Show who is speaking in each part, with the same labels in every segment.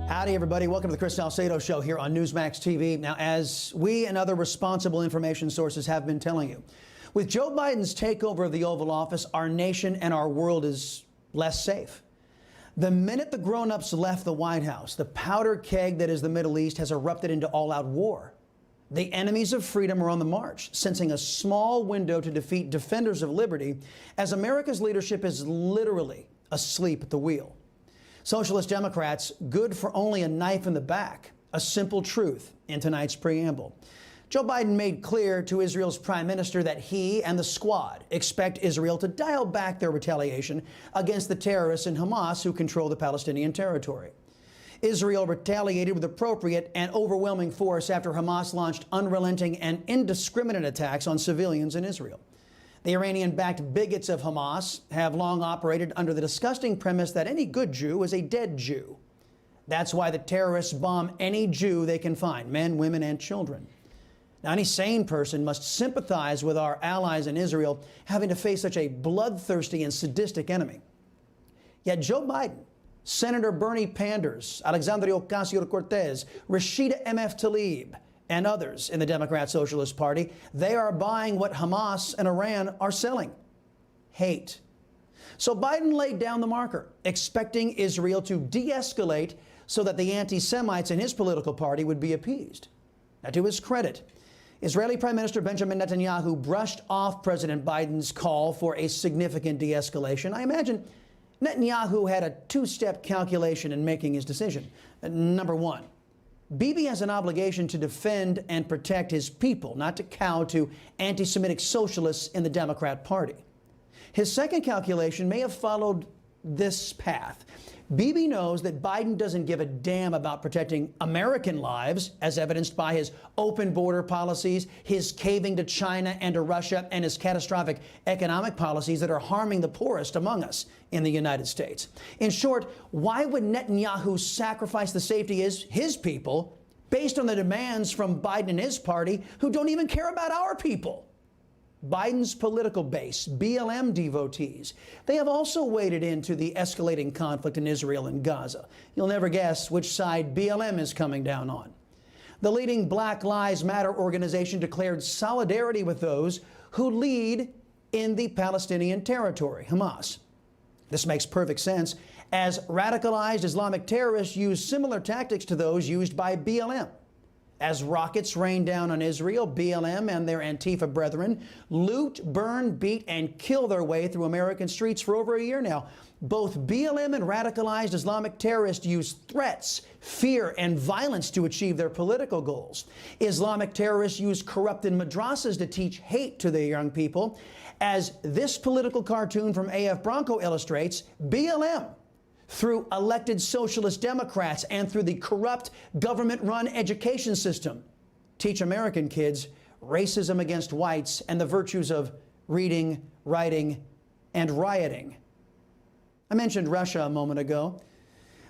Speaker 1: Howdy, everybody. Welcome to the Chris Salcedo Show here on Newsmax TV. Now, as we and other responsible information sources have been telling you, with Joe Biden's takeover of the Oval Office, our nation and our world is less safe. The minute the grown-ups left the White House, the powder keg that is the Middle East has erupted into all-out war. The enemies of freedom are on the march, sensing a small window to defeat defenders of liberty, as America's leadership is literally asleep at the wheel. Socialist-Democrats, good for only a knife in the back. A simple truth in tonight's preamble. Joe Biden made clear to Israel's prime minister that he and the squad expect Israel to dial back their retaliation against the terrorists in Hamas who control the Palestinian territory. Israel retaliated with appropriate and overwhelming force after Hamas launched unrelenting and indiscriminate attacks on civilians in Israel. The Iranian-backed bigots of Hamas have long operated under the disgusting premise that any good Jew is a dead Jew. That's why the terrorists bomb any Jew they can find, men, women, and children. Now, any sane person must sympathize with our allies in Israel having to face such a bloodthirsty and sadistic enemy. Yet Joe Biden, Senator Bernie Sanders, Alexandria Ocasio-Cortez, Rashida M.F. Tlaib, and others in the Democrat Socialist Party, they are buying what Hamas and Iran are selling: hate. So Biden laid down the marker, expecting Israel to de-escalate so that the anti-Semites in his political party would be appeased. Now, to his credit, Israeli Prime Minister Benjamin Netanyahu brushed off President Biden's call for a significant de-escalation. I imagine Netanyahu had a two-step calculation in making his decision. Number one, Bibi has an obligation to defend and protect his people, not to cow to anti-Semitic socialists in the Democrat Party. His second calculation may have followed this path. Bibi knows that Biden doesn't give a damn about protecting American lives, as evidenced by his open border policies, his caving to China and to Russia, and his catastrophic economic policies that are harming the poorest among us in the United States. In short, why would Netanyahu sacrifice the safety of his people based on the demands from Biden and his party, who don't even care about our people? Biden's political base, BLM devotees, they have also waded into the escalating conflict in Israel and Gaza. You'll never guess which side BLM is coming down on. The leading Black Lives Matter organization declared solidarity with those who lead in the Palestinian territory, Hamas. This makes perfect sense, as radicalized Islamic terrorists use similar tactics to those used by BLM. As rockets rain down on Israel, BLM and their Antifa brethren loot, burn, beat, and kill their way through American streets for over a year now. Both BLM and radicalized Islamic terrorists use threats, fear, and violence to achieve their political goals. Islamic terrorists use corrupted madrasas to teach hate to their young people. As this political cartoon from AF Bronco illustrates, BLM, through elected Socialist-Democrats and through the corrupt government-run education system, teach American kids racism against whites and the virtues of reading, writing, and rioting. I mentioned Russia a moment ago.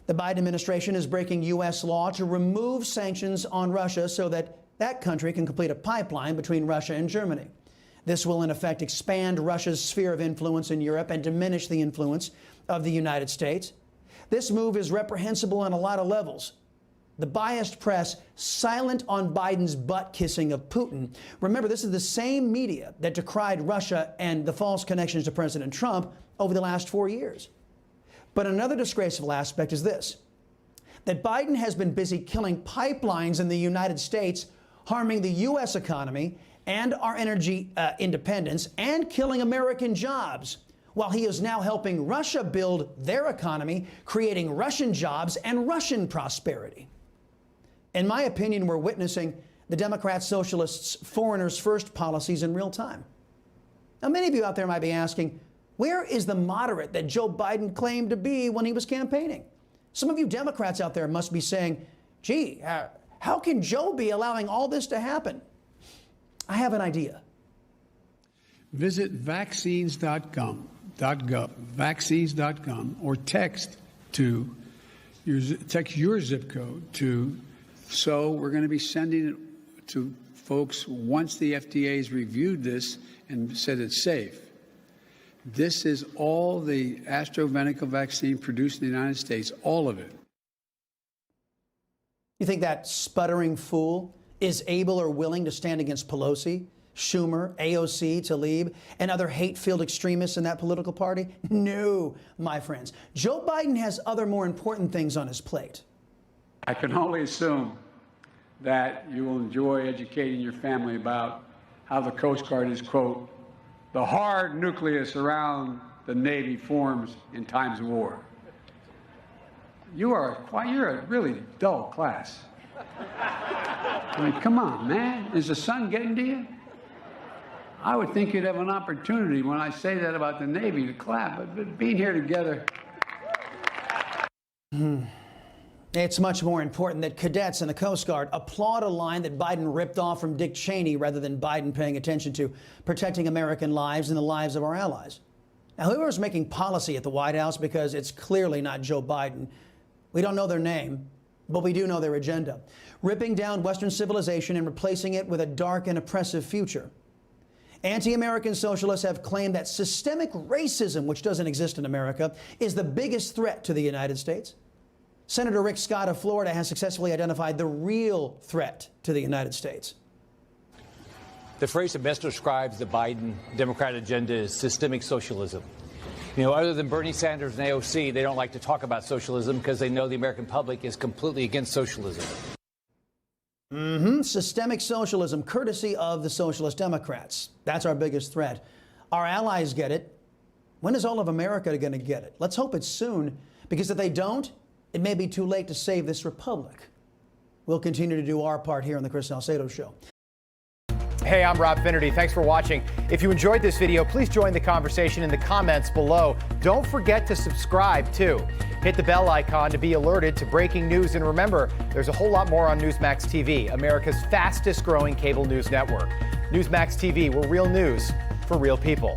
Speaker 1: The Biden administration is breaking U.S. law to remove sanctions on Russia so that that country can complete a pipeline between Russia and Germany. This will, in effect, expand Russia's sphere of influence in Europe and diminish the influence of the United States. This move is reprehensible on a lot of levels. The biased press, silent on Biden's butt-kissing of Putin. Remember, this is the same media that decried Russia and the false connections to President Trump over the last 4 years. But another disgraceful aspect is this: that Biden has been busy killing pipelines in the United States, harming the U.S. economy and our energy independence, and killing American jobs, while he is now helping Russia build their economy, creating Russian jobs and Russian prosperity. In my opinion, we're witnessing the Democrat Socialists' foreigners first policies in real time. Now, many of you out there might be asking, where is the moderate that Joe Biden claimed to be when he was campaigning? Some of you Democrats out there must be saying, gee, how can Joe be allowing all this to happen? I have an idea.
Speaker 2: Visit vaccines.gov, vaccines.com, or text your zip code to. So we're going to be sending it to folks once the FDA has reviewed this and said it's safe. This is all the AstraZeneca vaccine produced in the United States, all of it.
Speaker 1: You think that sputtering fool is able or willing to stand against Pelosi, Schumer, AOC, Tlaib, and other hate-filled extremists in that political party? No, my friends. Joe Biden has other more important things on his plate.
Speaker 2: I can only assume that you will enjoy educating your family about how the Coast Guard is, quote, the hard nucleus around the Navy forms in times of war. You're a really dull class. I mean, come on, man. Is the sun getting to you? I would think you'd have an opportunity when I say that about the Navy to clap, but being here together.
Speaker 1: It's much more important that cadets in the Coast Guard applaud a line that Biden ripped off from Dick Cheney rather than Biden paying attention to protecting American lives and the lives of our allies. Now, whoever's making policy at the White House, because it's clearly not Joe Biden, we don't know their name, but we do know their agenda. Ripping down Western civilization and replacing it with a dark and oppressive future. Anti-American socialists have claimed that systemic racism, which doesn't exist in America, is the biggest threat to the United States. Senator Rick Scott of Florida has successfully identified the real threat to the United States.
Speaker 3: The phrase that best describes the Biden Democrat agenda is systemic socialism. You know, other than Bernie Sanders and AOC, they don't like to talk about socialism because they know the American public is completely against socialism.
Speaker 1: Systemic socialism, courtesy of the Socialist-Democrats. That's our biggest threat. Our allies get it. When is all of America going to get it? Let's hope it's soon, because if they don't, it may be too late to save this republic. We'll continue to do our part here on the Chris Salcedo Show.
Speaker 4: Hey, I'm Rob Finnerty. Thanks for watching. If you enjoyed this video, please join the conversation in the comments below. Don't forget to subscribe, too. Hit the bell icon to be alerted to breaking news. And remember, there's a whole lot more on Newsmax TV, America's fastest growing cable news network. Newsmax TV, we're real news for real people.